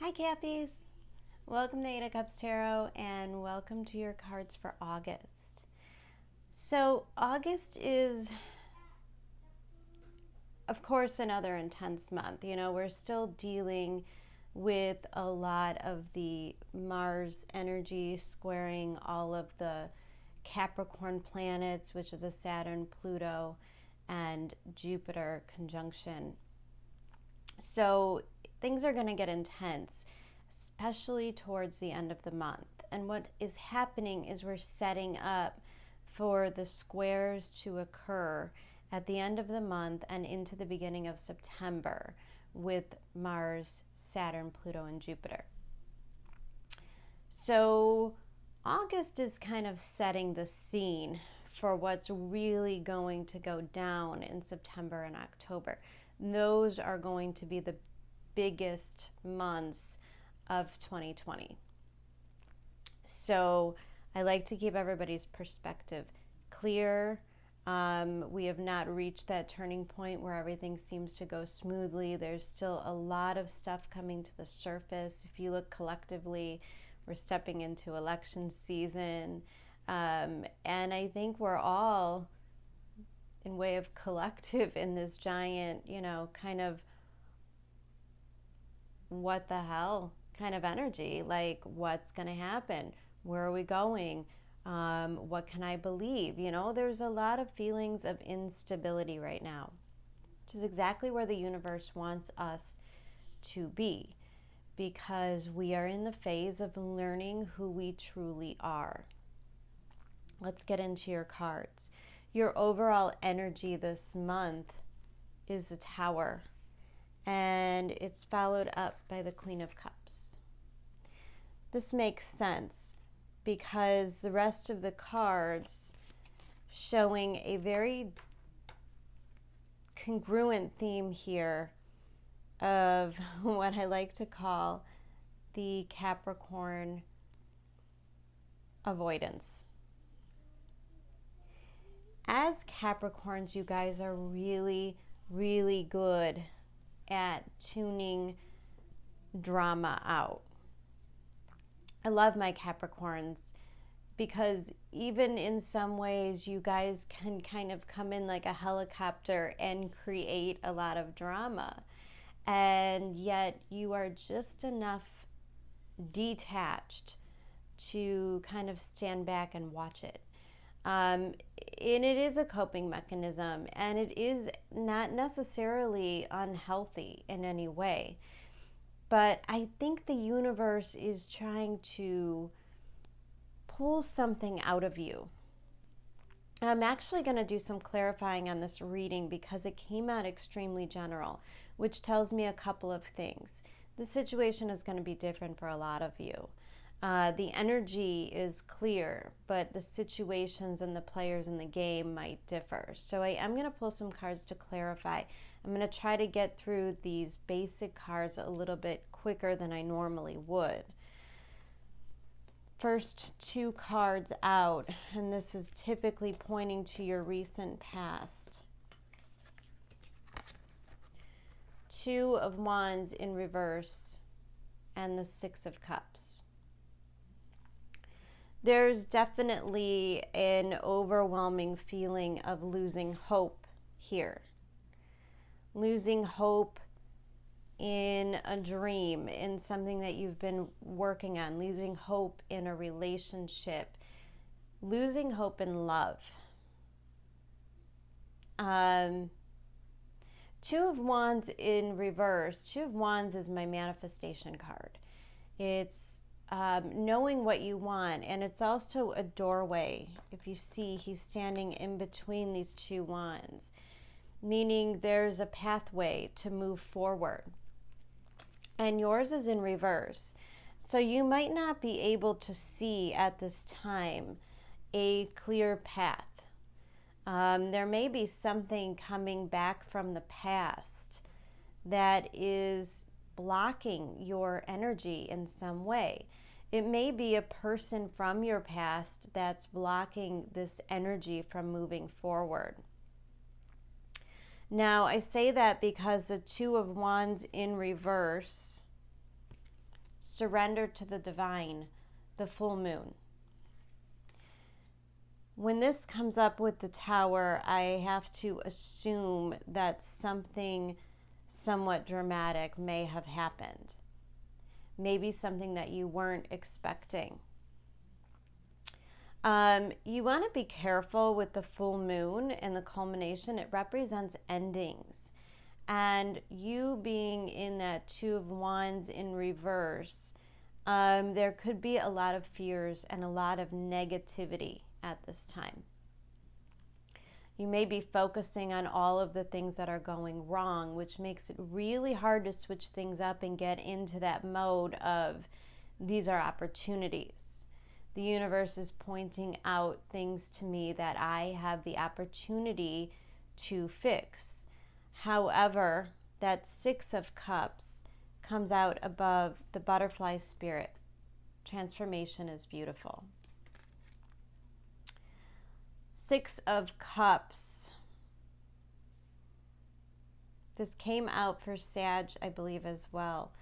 Hi Cappies! Welcome to 8 of Cups Tarot and welcome to your cards for August. So August is, of course, another intense month. You know, we're still dealing with a lot of the Mars energy squaring all of the Capricorn planets, which is a Saturn, Pluto, and Jupiter conjunction. So things are going to get intense, especially towards the end of the month. And what is happening is we're setting up for the squares to occur at the end of the month and into the beginning of September with Mars, Saturn, Pluto, and Jupiter. So August is kind of setting the scene for what's really going to go down in September and October. Those are going to be the biggest months of 2020. So I like to keep everybody's perspective clear. We have not reached that turning point where everything seems to go smoothly. There's still a lot of stuff coming to the surface. If you look collectively, we're stepping into election season. And I think we're all, in way of collective, in this giant, kind of what the hell kind of energy. Like, what's going to happen? Where are we going? What can I believe? There's a lot of feelings of instability right now, which is exactly where the universe wants us to be, because we are in the phase of learning who we truly are. Let's get into your cards. Your overall energy this month is the Tower, and it's followed up by the Queen of Cups. This makes sense because the rest of the cards showing a very congruent theme here of what I like to call the Capricorn avoidance. As Capricorns, you guys are really, really good at tuning drama out. I love my Capricorns because even in some ways you guys can kind of come in like a helicopter and create a lot of drama, and yet you are just enough detached to kind of stand back and watch it. And it is a coping mechanism, and it is not necessarily unhealthy in any way. But I think the universe is trying to pull something out of you. I'm actually going to do some clarifying on this reading because it came out extremely general, which tells me a couple of things. The situation is going to be different for a lot of you. The energy is clear, but the situations and the players in the game might differ. So I am going to pull some cards to clarify. I'm going to try to get through these basic cards a little bit quicker than I normally would. First two cards out, and this is typically pointing to your recent past. Two of Wands in reverse and the Six of Cups. There's definitely an overwhelming feeling of losing hope here. Losing hope in a dream, in something that you've been working on. Losing hope in a relationship. Losing hope in love. Two of Wands in reverse. Two of Wands is my manifestation card. It's knowing what you want, and it's also a doorway. If you see, he's standing in between these two wands, meaning there's a pathway to move forward. And yours is in reverse. So you might not be able to see at this time a clear path. There may be something coming back from the past that is blocking your energy in some way. It may be a person from your past that's blocking this energy from moving forward. Now, I say that because the Two of Wands in reverse surrender to the divine, the full moon. When this comes up with the Tower, I have to assume that something somewhat dramatic may have happened. Maybe something that you weren't expecting. You want to be careful with the full moon and the culmination. It represents endings. And you being in that Two of Wands in reverse, there could be a lot of fears and a lot of negativity at this time. You may be focusing on all of the things that are going wrong, which makes it really hard to switch things up and get into that mode of these are opportunities. The universe is pointing out things to me that I have the opportunity to fix. However, that Six of Cups comes out above the butterfly spirit. Transformation is beautiful. Six of Cups. This came out for Sag, I believe, as well.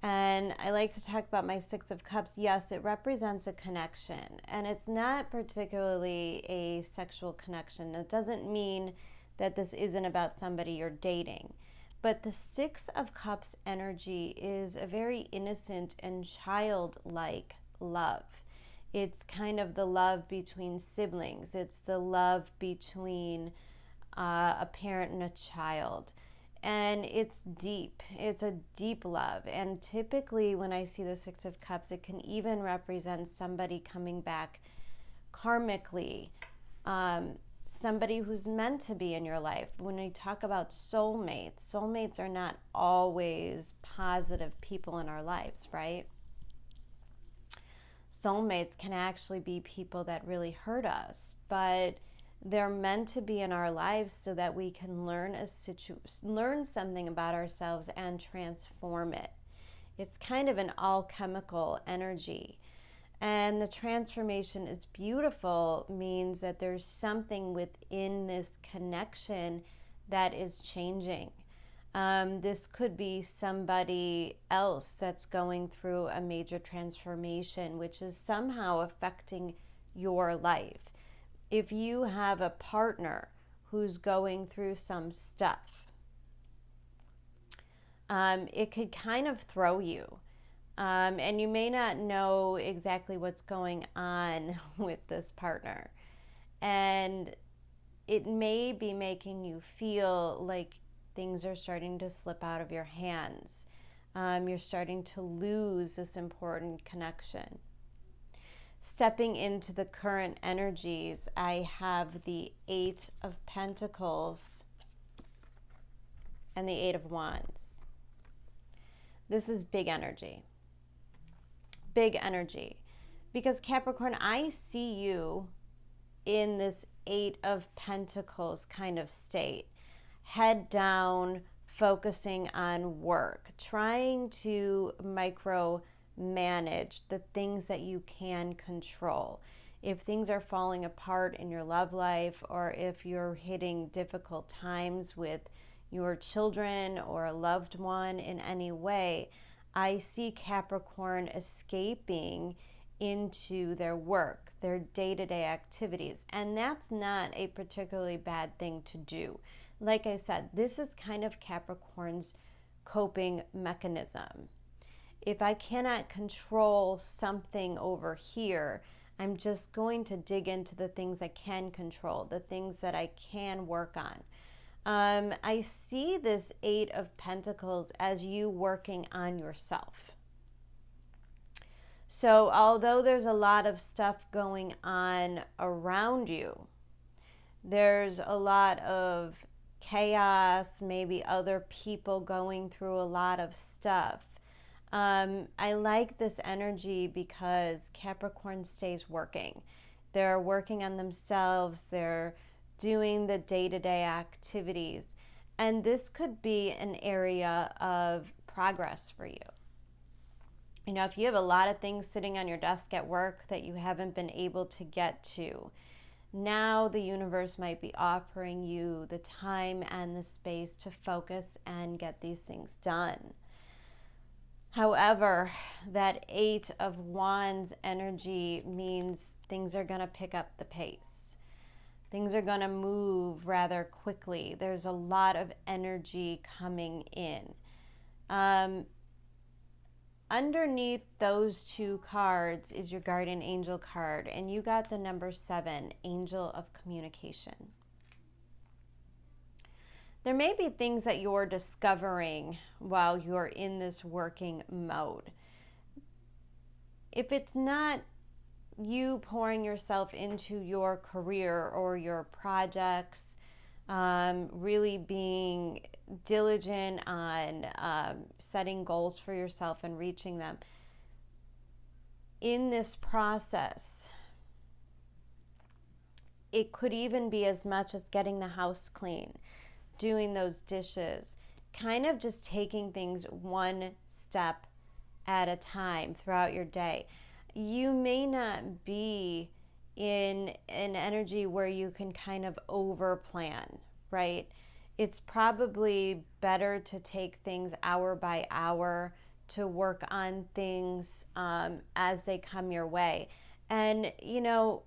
And I like to talk about my Six of Cups. Yes, it represents a connection. And it's not particularly a sexual connection. It doesn't mean that this isn't about somebody you're dating. But the Six of Cups energy is a very innocent and childlike love. It's kind of the love between siblings. It's the love between a parent and a child. And it's deep. It's a deep love. And typically when I see the Six of Cups, it can even represent somebody coming back karmically, somebody who's meant to be in your life. When we talk about soulmates, soulmates are not always positive people in our lives, right? Soulmates can actually be people that really hurt us, but they're meant to be in our lives so that we can learn something about ourselves and transform it. It's kind of an alchemical energy. And the transformation is beautiful, means that there's something within this connection that is changing. This could be somebody else that's going through a major transformation, which is somehow affecting your life. If you have a partner who's going through some stuff, it could kind of throw you. And you may not know exactly what's going on with this partner. And it may be making you feel like things are starting to slip out of your hands. You're starting to lose this important connection. Stepping into the current energies, I have the Eight of Pentacles and the Eight of Wands. This is big energy. Big energy. Because Capricorn, I see you in this Eight of Pentacles kind of state. Head down, focusing on work, trying to micromanage the things that you can control. If things are falling apart in your love life, or if you're hitting difficult times with your children or a loved one in any way, I see Capricorn escaping into their work, their day-to-day activities. And that's not a particularly bad thing to do. Like I said, this is kind of Capricorn's coping mechanism. If I cannot control something over here, I'm just going to dig into the things I can control, the things that I can work on. I see this Eight of Pentacles as you working on yourself. So although there's a lot of stuff going on around you, there's a lot of chaos, maybe other people going through a lot of stuff. I like this energy because Capricorn stays working. They're working on themselves. They're doing the day-to-day activities. And this could be an area of progress for you. You know, if you have a lot of things sitting on your desk at work that you haven't been able to get to, now the universe might be offering you the time and the space to focus and get these things done. However, that Eight of Wands energy means things are going to pick up the pace. Things are going to move rather quickly. There's a lot of energy coming in. Underneath those two cards is your guardian angel card, and you got the number 7, angel of communication. There may be things that you're discovering while you're in this working mode. If it's not you pouring yourself into your career or your projects, really being diligent on setting goals for yourself and reaching them, in this process, it could even be as much as getting the house clean, doing those dishes, kind of just taking things one step at a time throughout your day. You may not be in an energy where you can kind of over plan, right? It's probably better to take things hour by hour, to work on things as they come your way. And, you know,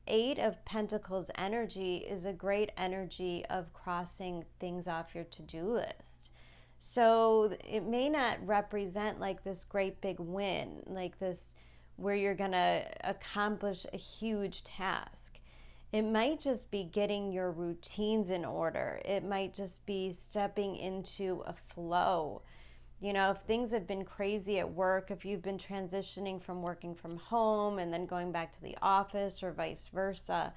Eight of Pentacles energy is a great energy of crossing things off your to-do list. So it may not represent like this great big win, like this where you're going to accomplish a huge task. It might just be getting your routines in order. It might just be stepping into a flow. You know, if things have been crazy at work, if you've been transitioning from working from home and then going back to the office or vice versa,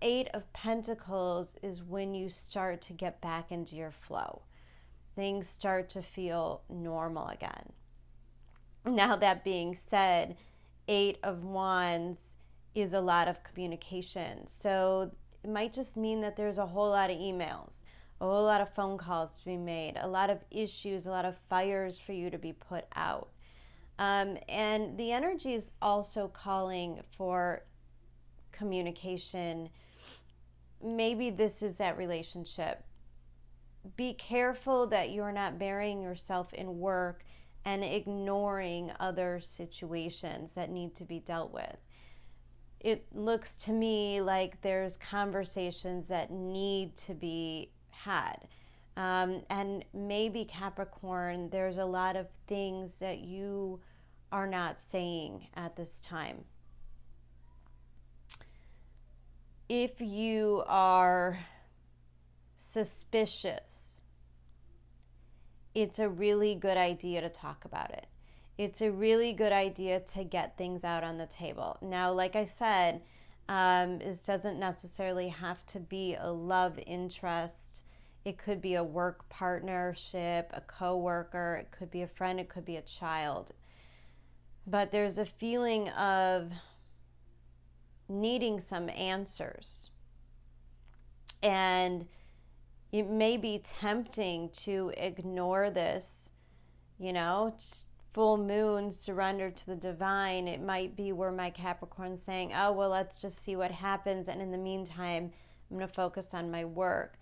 Eight of Pentacles is when you start to get back into your flow. Things start to feel normal again. Now, that being said, Eight of Wands is a lot of communication. So it might just mean that there's a whole lot of emails, a whole lot of phone calls to be made, a lot of issues, a lot of fires for you to be put out. And the energy is also calling for communication. Maybe this is that relationship. Be careful that you're not burying yourself in work and ignoring other situations that need to be dealt with. It looks to me like there's conversations that need to be had. And maybe Capricorn, there's a lot of things that you are not saying at this time. If you are suspicious, it's a really good idea to talk about it. It's a really good idea to get things out on the table. Now, like I said, this doesn't necessarily have to be a love interest. It could be a work partnership, a coworker, it could be a friend, it could be a child. But there's a feeling of needing some answers. And it may be tempting to ignore this, you know, full moon, surrender to the divine. It might be where my Capricorn's saying, oh, well, let's just see what happens. And in the meantime, I'm going to focus on my work.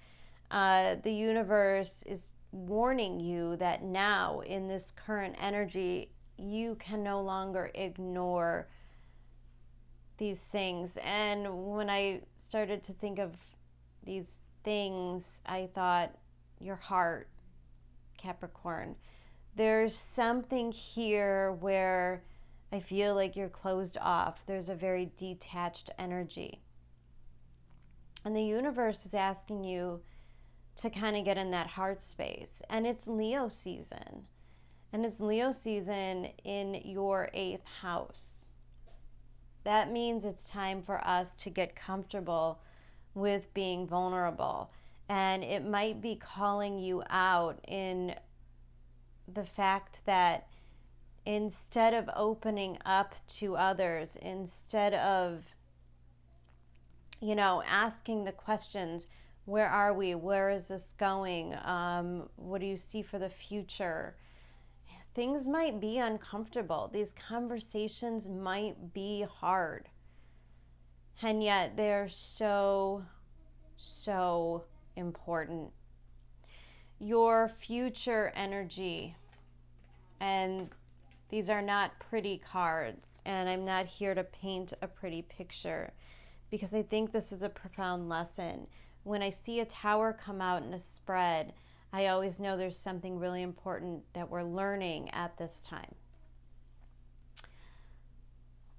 The universe is warning you that now in this current energy, you can no longer ignore these things. And when I started to think of these things, I thought, your heart, Capricorn. There's something here where I feel like you're closed off. There's a very detached energy. And the universe is asking you to kind of get in that heart space. And it's Leo season. And it's Leo season in your 8th house. That means it's time for us to get comfortable with being vulnerable. And it might be calling you out in the fact that instead of opening up to others, instead of, you know, asking the questions, where are we? Where is this going? What do you see for the future? Things might be uncomfortable. These conversations might be hard. And yet they're so, so important. Your future energy, and And these are not pretty cards, and I'm not here to paint a pretty picture, because I think this is a profound lesson. When I see a tower come out in a spread, I always know there's something really important that we're learning at this time.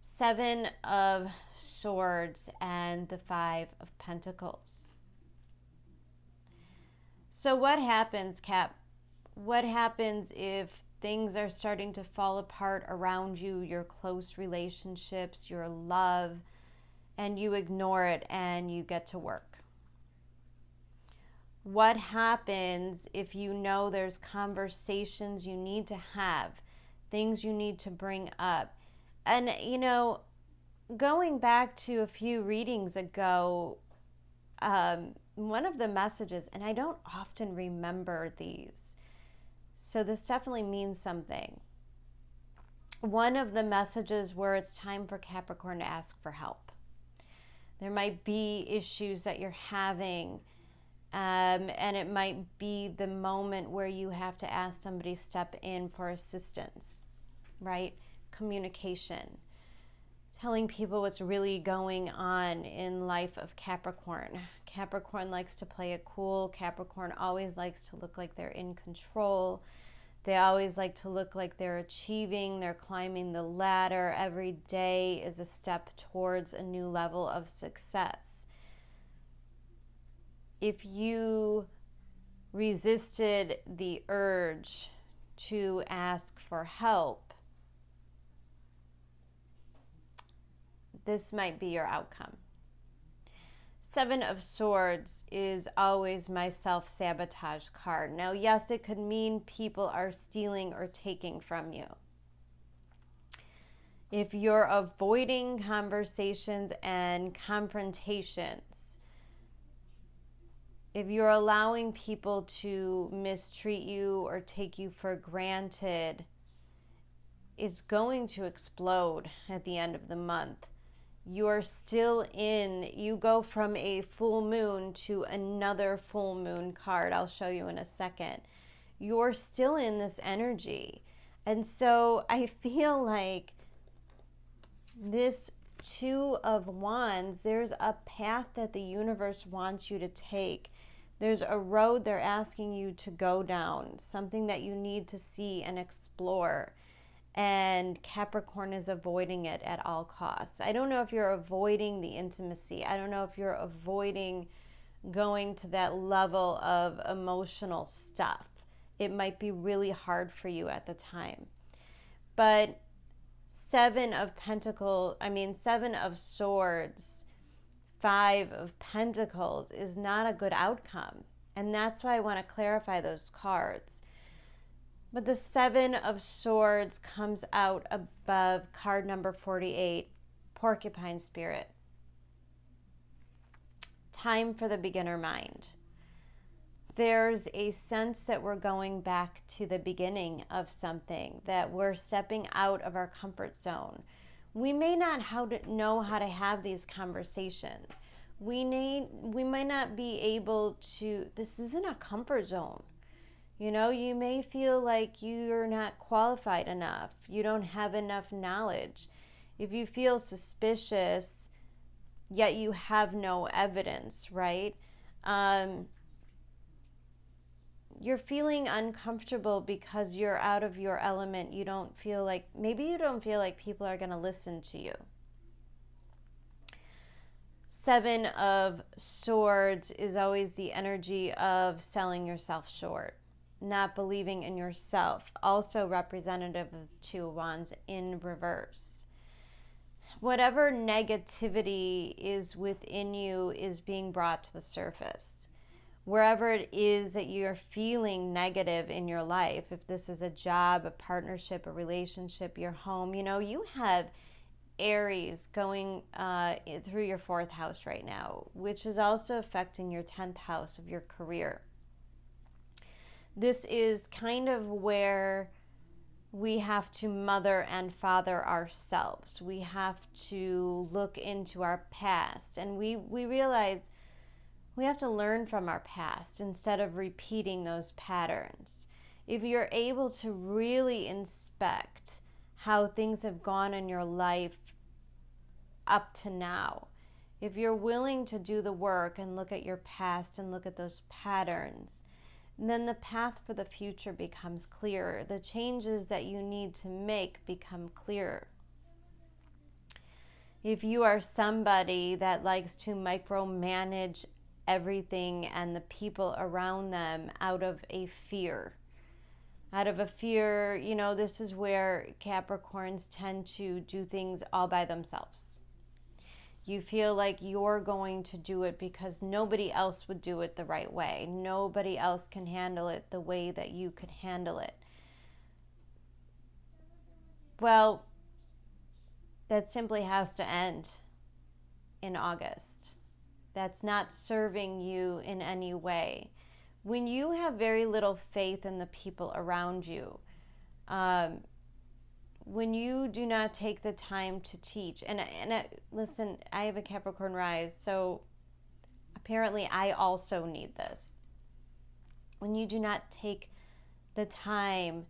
7 of Swords and the 5 of Pentacles. So what happens, Cap? What happens if things are starting to fall apart around you, your close relationships, your love, and you ignore it and you get to work? What happens if you know there's conversations you need to have, things you need to bring up? And, you know, going back to a few readings ago, one of the messages, and I don't often remember these, so this definitely means something. One of the messages where it's time for Capricorn to ask for help. There might be issues that you're having, and it might be the moment where you have to ask somebody to step in for assistance, right? Communication. Telling people what's really going on in life of Capricorn. Capricorn likes to play it cool. Capricorn always likes to look like they're in control. They always like to look like they're achieving, they're climbing the ladder. Every day is a step towards a new level of success. If you resisted the urge to ask for help, this might be your outcome. 7 of Swords is always my self-sabotage card. Now, yes, it could mean people are stealing or taking from you. If you're avoiding conversations and confrontations, if you're allowing people to mistreat you or take you for granted, it's going to explode at the end of the month. You're still you go from a full moon to another full moon card. I'll show you in a second. You're still in this energy. And so I feel like this 2 of Wands, there's a path that the universe wants you to take. There's a road they're asking you to go down, something that you need to see and explore. And Capricorn is avoiding it at all costs. I don't know if you're avoiding the intimacy. I don't know if you're avoiding going to that level of emotional stuff. It might be really hard for you at the time. But 7 of Swords, 5 of Pentacles is not a good outcome. And that's why I want to clarify those cards. But the 7 of Swords comes out above card number 48, Porcupine Spirit. Time for the beginner mind. There's a sense that we're going back to the beginning of something, that we're stepping out of our comfort zone. We may not know how to have these conversations. We might not be able to, this isn't a comfort zone. You know, you may feel like you're not qualified enough. You don't have enough knowledge. If you feel suspicious, yet you have no evidence, right? You're feeling uncomfortable because you're out of your element. You don't feel like people are going to listen to you. 7 of Swords is always the energy of selling yourself short, not believing in yourself, also representative of 2 of Wands in reverse. Whatever negativity is within you is being brought to the surface. Wherever it is that you're feeling negative in your life, if this is a job, a partnership, a relationship, your home, you have Aries going through your 4th house right now, which is also affecting your 10th house of your career. This is kind of where we have to mother and father ourselves. We have to look into our past, and we realize we have to learn from our past instead of repeating those patterns. if you're able to really inspect how things have gone in your life up to now, if you're willing to do the work and look at your past and look at those patterns, then the path for the future becomes clearer. The changes that you need to make become clearer. If you are somebody that likes to micromanage everything and the people around them out of a fear, this is where Capricorns tend to do things all by themselves. You feel like you're going to do it because nobody else would do it the right way. Nobody else can handle it the way that you could handle it. Well, that simply has to end in August. That's not serving you in any way. When you have very little faith in the people around you, when you do not take the time to teach, listen, I have a Capricorn rise, so apparently I also need this. When you do not take the time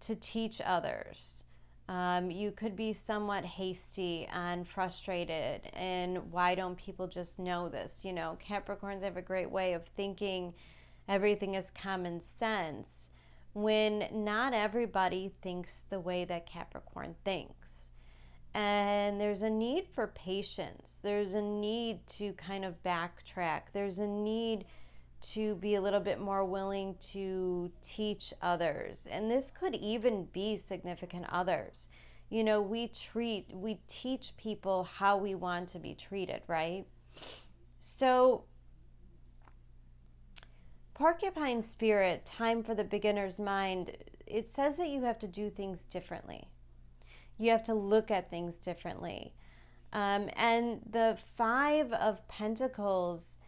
to teach others, you could be somewhat hasty and frustrated, and why don't people just know this? Capricorns have a great way of thinking everything is common sense, when not everybody thinks the way that Capricorn thinks. And there's a need for patience. There's a need to kind of backtrack. There's a need to be a little bit more willing to teach others. And this could even be significant others. We teach people how we want to be treated, right? So Porcupine Spirit, time for the beginner's mind, it says that you have to do things differently. You have to look at things differently. And the Five of Pentacles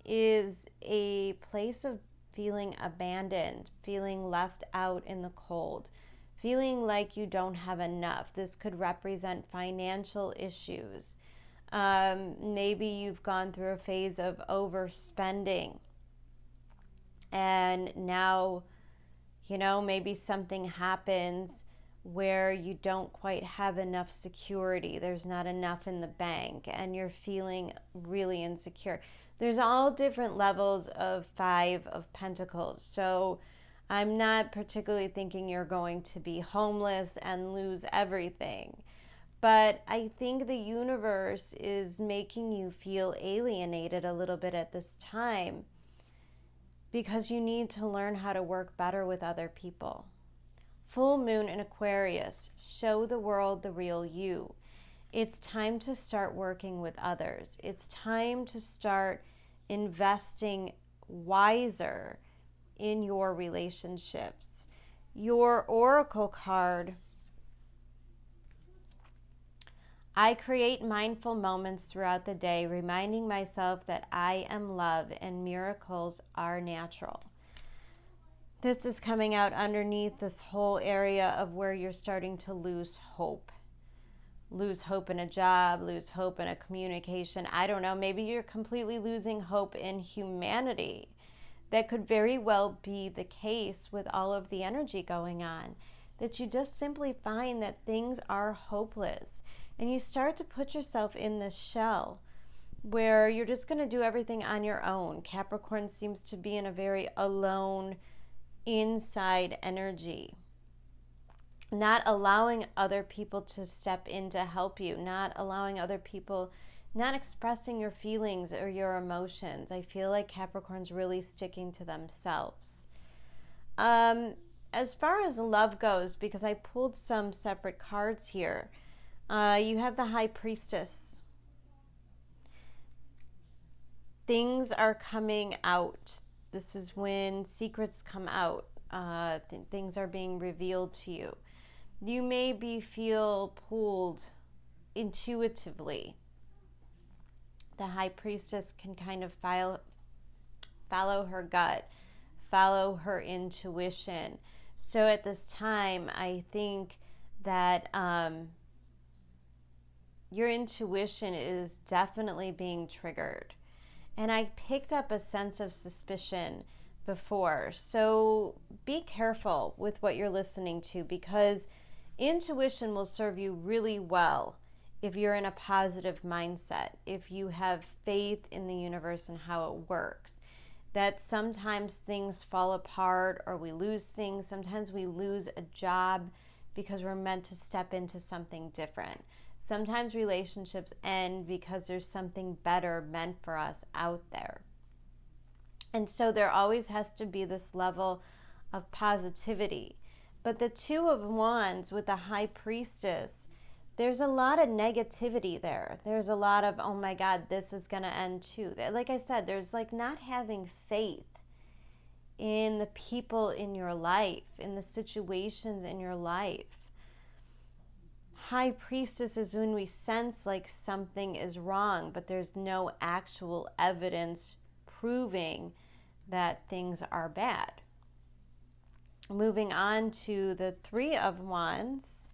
is a place of feeling abandoned, feeling left out in the cold, feeling like you don't have enough. This could represent financial issues. Maybe you've gone through a phase of overspending. And now, maybe something happens where you don't quite have enough security. There's not enough in the bank and you're feeling really insecure. There's all different levels of Five of Pentacles. So I'm not particularly thinking you're going to be homeless and lose everything. But I think the universe is making you feel alienated a little bit at this time, because you need to learn how to work better with other people. Full moon in Aquarius, show the world the real you. It's time to start working with others. It's time to start investing wiser in your relationships. Your oracle card, I create mindful moments throughout the day, reminding myself that I am love and miracles are natural. This is coming out underneath this whole area of where you're starting to lose hope. Lose hope in a job, lose hope in a communication. I don't know, maybe you're completely losing hope in humanity. That could very well be the case with all of the energy going on, that you just simply find that things are hopeless. And you start to put yourself in this shell where you're just going to do everything on your own. Capricorn seems to be in a very alone, inside energy. Not allowing other people to step in to help you. Not allowing other people, not expressing your feelings or your emotions. I feel like Capricorn's really sticking to themselves. As far as love goes, because I pulled some separate cards here, you have the High Priestess. Things are coming out. This is when secrets come out. Things are being revealed to you. You maybe feel pulled intuitively. The High Priestess can kind of follow her gut, follow her intuition. So at this time, I think that your intuition is definitely being triggered. And I picked up a sense of suspicion before. So be careful with what you're listening to, because intuition will serve you really well if you're in a positive mindset, if you have faith in the universe and how it works. That sometimes things fall apart or we lose things. Sometimes we lose a job because we're meant to step into something different. Sometimes relationships end because there's something better meant for us out there. And so there always has to be this level of positivity. But the Two of Wands with the High Priestess, there's a lot of negativity there. There's a lot of, oh my God, this is going to end too. Like I said, there's like not having faith in the people in your life, in the situations in your life. High Priestess is when we sense like something is wrong, but there's no actual evidence proving that things are bad. Moving on to the Three of Wands.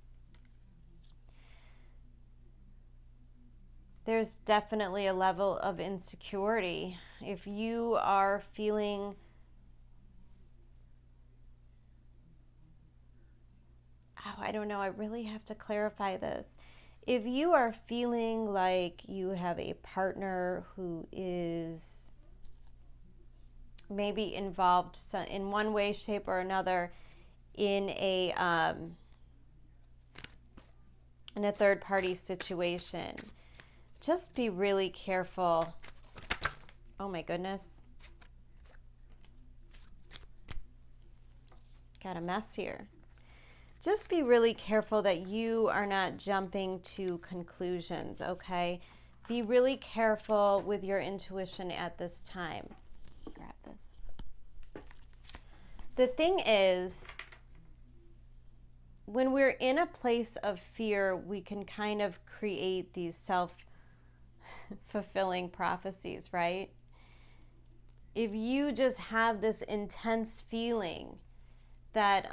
There's definitely a level of insecurity. If you are feeling I don't know, I really have to clarify this. If you are feeling like you have a partner who is maybe involved in one way, shape, or another in a third-party situation, just be really careful. Oh my goodness. Got a mess here. Just be really careful that you are not jumping to conclusions, okay? Be really careful with your intuition at this time. Grab this. The thing is, when we're in a place of fear, we can kind of create these self-fulfilling prophecies, right? If you just have this intense feeling that,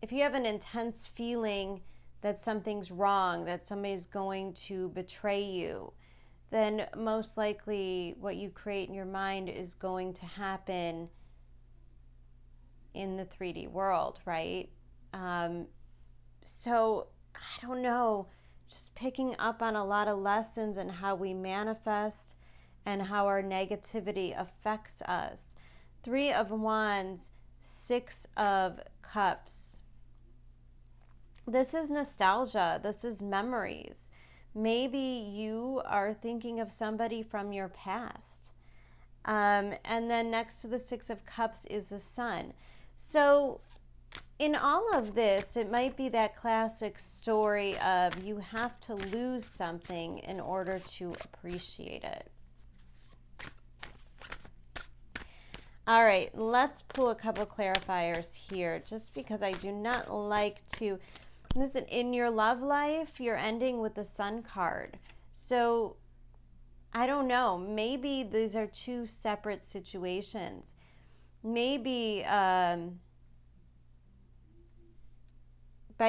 if you have an intense feeling that something's wrong, that somebody's going to betray you, then most likely what you create in your mind is going to happen in the 3D world, right? So, I don't know, just picking up on a lot of lessons and how we manifest and how our negativity affects us. Three of Wands, Six of Cups. This is nostalgia. This is memories. Maybe you are thinking of somebody from your past. And then next to the Six of Cups is the Sun. So in all of this, it might be that classic story of you have to lose something in order to appreciate it. All right, let's pull a couple clarifiers here, just because I do not like to... Listen, in your love life, you're ending with the Sun card. So, I don't know. Maybe these are two separate situations. Maybe by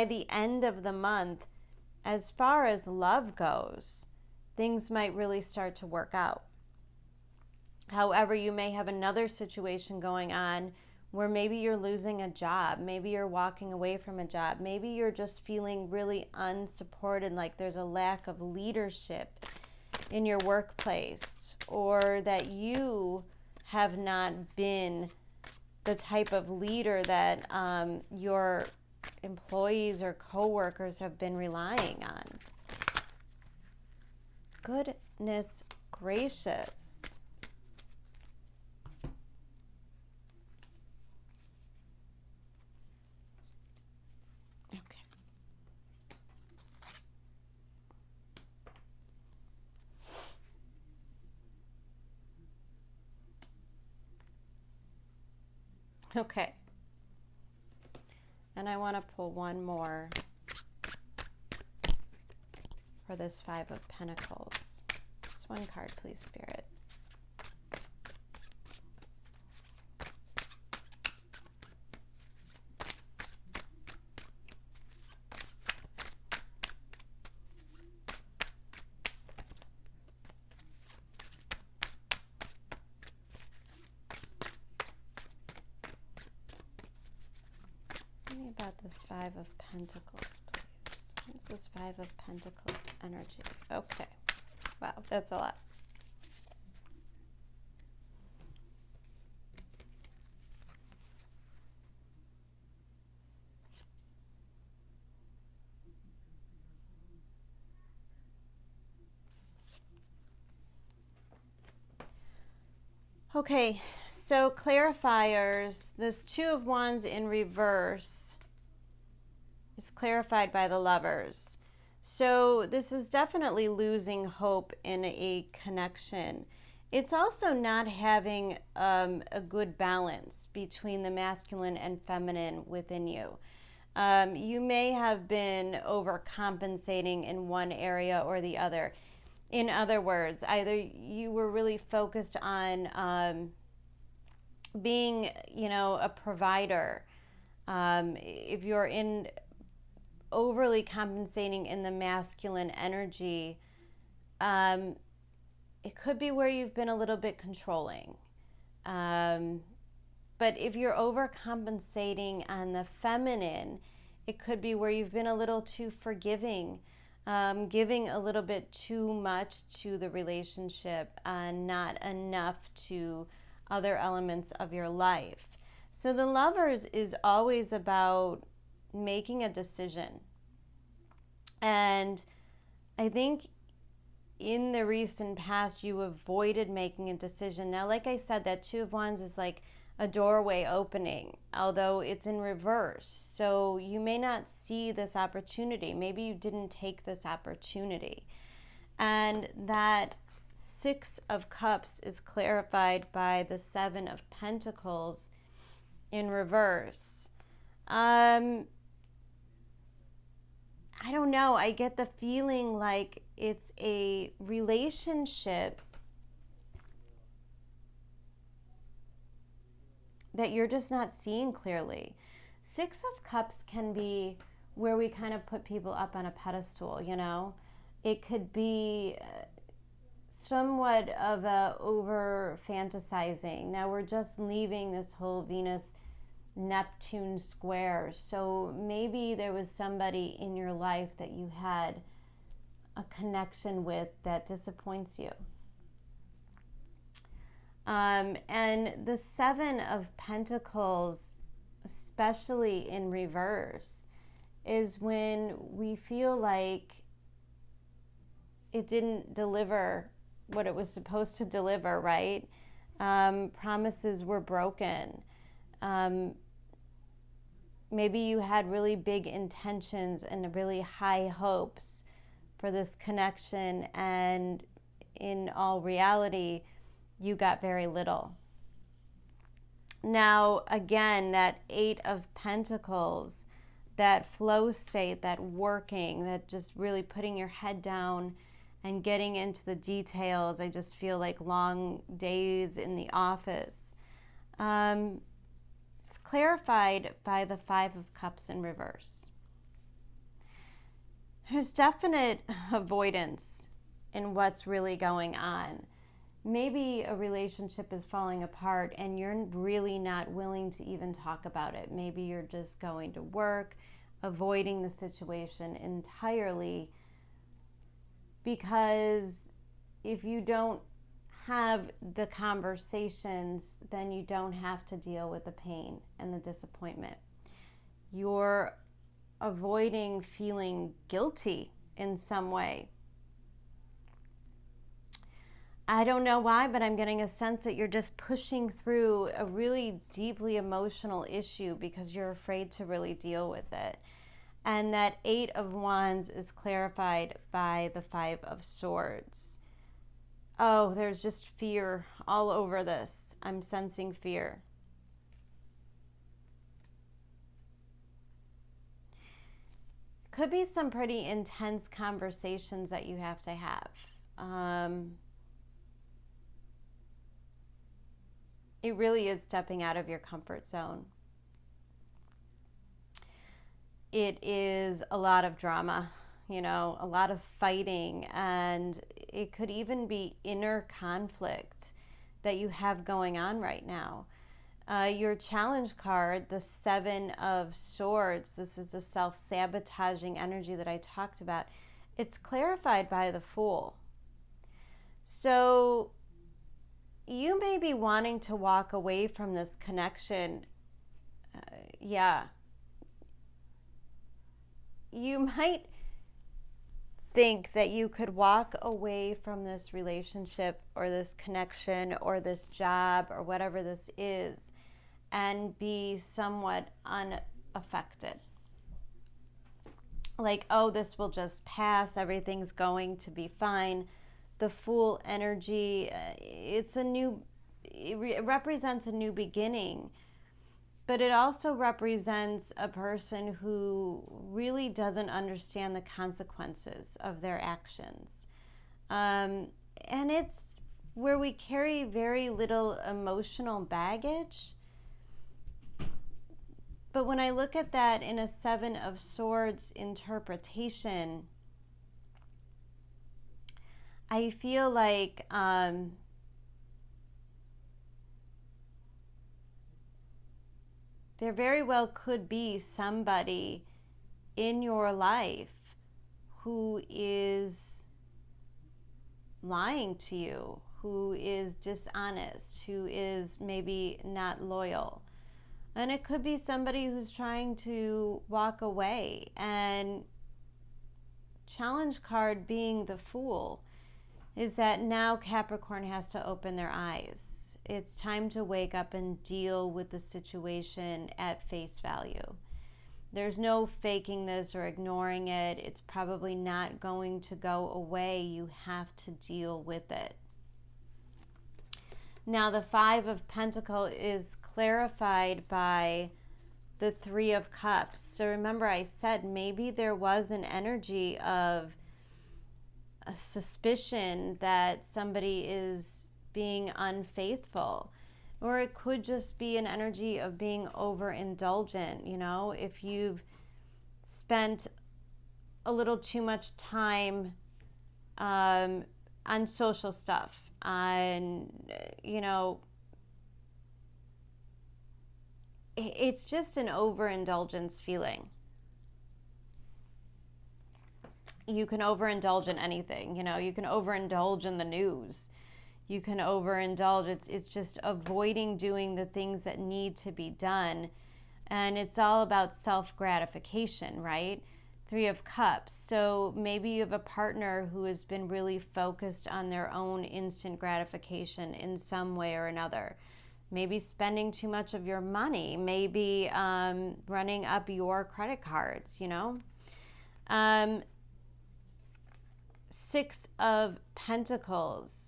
the end of the month, as far as love goes, things might really start to work out. However, you may have another situation going on where maybe you're losing a job, maybe you're walking away from a job, maybe you're just feeling really unsupported, like there's a lack of leadership in your workplace, or that you have not been the type of leader that your employees or coworkers have been relying on. Goodness gracious. Okay. And I want to pull one more for this Five of Pentacles. Just one card, please, Spirit. this Five of Pentacles, please? What is this Five of Pentacles energy? Okay. Wow, that's a lot. Okay, so clarifiers, this Two of Wands in reverse is clarified by the Lovers. So this is definitely losing hope in a connection. It's also not having a good balance between the masculine and feminine within you. You may have been overcompensating in one area or the other. In other words, either you were really focused on being, a provider. If you're in overly compensating in the masculine energy, it could be where you've been a little bit controlling. But if you're overcompensating on the feminine, it could be where you've been a little too forgiving. Giving a little bit too much to the relationship and not enough to other elements of your life. So the Lovers is always about making a decision. And I think in the recent past, you avoided making a decision. Now, like I said, that Two of Wands is like a doorway opening, although it's in reverse. So you may not see this opportunity. Maybe you didn't take this opportunity. And that Six of Cups is clarified by the Seven of Pentacles in reverse. I don't know. I get the feeling like it's a relationship that you're just not seeing clearly. Six of Cups can be where we kind of put people up on a pedestal, It could be somewhat of a over fantasizing. Now we're just leaving this whole Venus-Neptune square. So maybe there was somebody in your life that you had a connection with that disappoints you. And the Seven of Pentacles, especially in reverse, is when we feel like it didn't deliver what it was supposed to deliver, right? Promises were broken. Maybe you had really big intentions and really high hopes for this connection, and in all reality, you got very little. Now, again, that Eight of Pentacles, that flow state, that working, that just really putting your head down and getting into the details. I just feel like long days in the office. It's clarified by the Five of Cups in reverse. There's definite avoidance in what's really going on. Maybe a relationship is falling apart and you're really not willing to even talk about it. Maybe you're just going to work, avoiding the situation entirely, because if you don't have the conversations, then you don't have to deal with the pain and the disappointment. You're avoiding feeling guilty in some way. I don't know why, but I'm getting a sense that you're just pushing through a really deeply emotional issue because you're afraid to really deal with it. And that Eight of Wands is clarified by the Five of Swords. Oh, there's just fear all over this. I'm sensing fear. Could be some pretty intense conversations that you have to have. It really is stepping out of your comfort zone. It is a lot of drama, a lot of fighting, and it could even be inner conflict that you have going on right now. Your challenge card, the Seven of Swords, this is the self-sabotaging energy that I talked about. It's clarified by the Fool. So you may be wanting to walk away from this connection. You might think that you could walk away from this relationship or this connection or this job or whatever this is and be somewhat unaffected. Like, oh, this will just pass. Everything's going to be fine. The Fool energy, it represents a new beginning. But it also represents a person who really doesn't understand the consequences of their actions. And it's where we carry very little emotional baggage. But when I look at that in a Seven of Swords interpretation, I feel like there very well could be somebody in your life who is lying to you, who is dishonest, who is maybe not loyal. And it could be somebody who's trying to walk away. And challenge card being the Fool is that now Capricorn has to open their eyes. It's time to wake up and deal with the situation at face value. There's no faking this or ignoring it. It's probably not going to go away. You have to deal with it. Now, the Five of Pentacles is clarified by the Three of Cups. So remember, I said maybe there was an energy of a suspicion that somebody is being unfaithful, or it could just be an energy of being overindulgent. You know, if you've spent a little too much time on social stuff, on, you know, it's just an overindulgence feeling. You can overindulge in anything, you know, you can overindulge in the news. You can overindulge. It's just avoiding doing the things that need to be done. And it's all about self-gratification, right? Three of Cups. So maybe you have a partner who has been really focused on their own instant gratification in some way or another. Maybe spending too much of your money. Maybe running up your credit cards, you know? Six of Pentacles.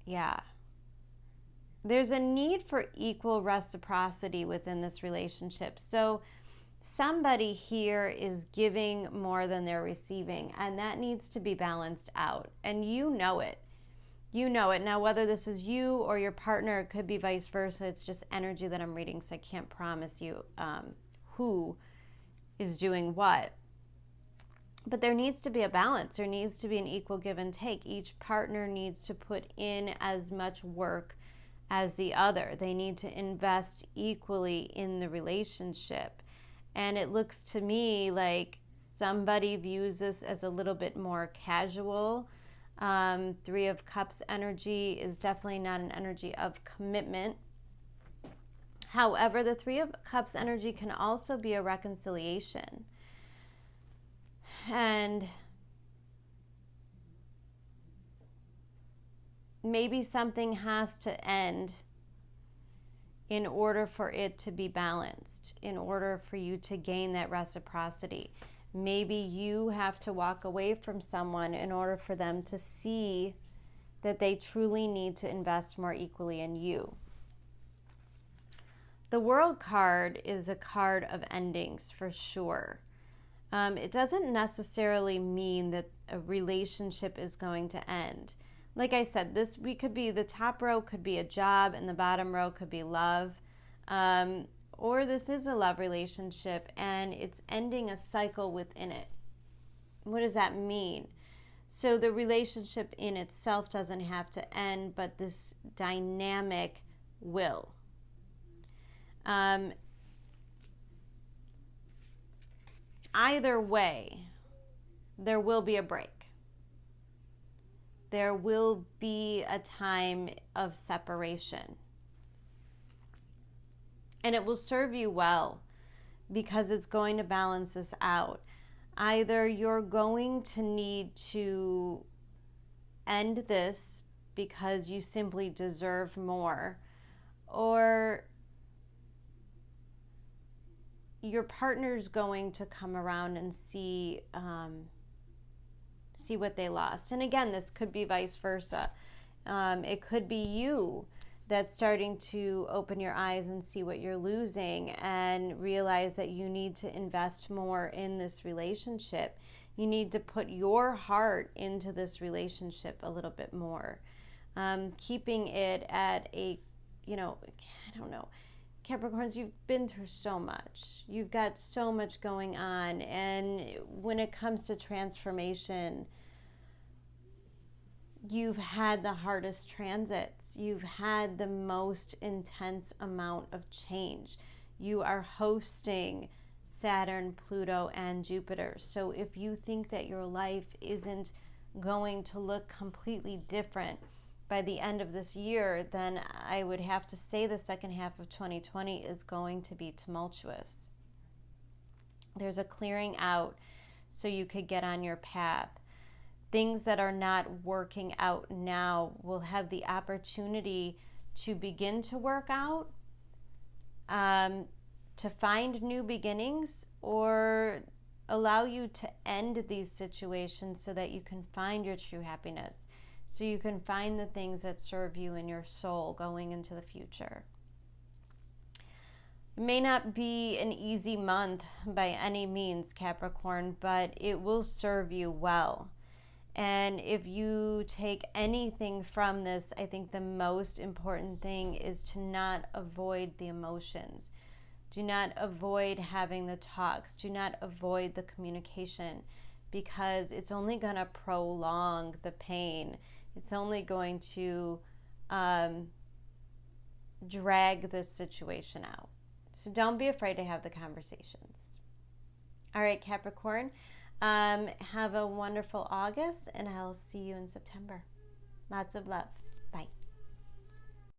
Yeah. There's a need for equal reciprocity within this relationship. So somebody here is giving more than they're receiving, and that needs to be balanced out. And you know it. You know it. Now, whether this is you or your partner, it could be vice versa. It's just energy that I'm reading, so I can't promise you who is doing what. But there needs to be a balance. There needs to be an equal give and take. Each partner needs to put in as much work as the other. They need to invest equally in the relationship. And it looks to me like somebody views this as a little bit more casual. Three of Cups energy is definitely not an energy of commitment. However, the Three of Cups energy can also be a reconciliation. And maybe something has to end in order for it to be balanced, in order for you to gain that reciprocity. Maybe you have to walk away from someone in order for them to see that they truly need to invest more equally in you. The World card is a card of endings for sure. It doesn't necessarily mean that a relationship is going to end. Like I said, we could be, the top row could be a job and the bottom row could be love. Or this is a love relationship and it's ending a cycle within it. What does that mean? So the relationship in itself doesn't have to end, but this dynamic will. Either way, there will be a break. There will be a time of separation. And it will serve you well because it's going to balance this out. Either you're going to need to end this because you simply deserve more, or your partner's going to come around and see what they lost. And again, this could be vice versa. It could be you that's starting to open your eyes and see what you're losing and realize that you need to invest more in this relationship. You need to put your heart into this relationship a little bit more. Keeping it at a, I don't know, Capricorns, you've been through so much. You've got so much going on. And when it comes to transformation, you've had the hardest transits. You've had the most intense amount of change. You are hosting Saturn, Pluto, and Jupiter. So if you think that your life isn't going to look completely different by the end of this year, then I would have to say the second half of 2020 is going to be tumultuous. There's a clearing out so you could get on your path. Things that are not working out now will have the opportunity to begin to work out, to find new beginnings, or allow you to end these situations so that you can find your true happiness, so you can find the things that serve you and your soul going into the future. It may not be an easy month by any means, Capricorn, but it will serve you well. And if you take anything from this, I think the most important thing is to not avoid the emotions. Do not avoid having the talks. Do not avoid the communication, because it's only going to prolong the pain. It's only going to drag this situation out. So don't be afraid to have the conversations. All right, Capricorn. Have a wonderful August, and I'll see you in September. Lots of love. Bye.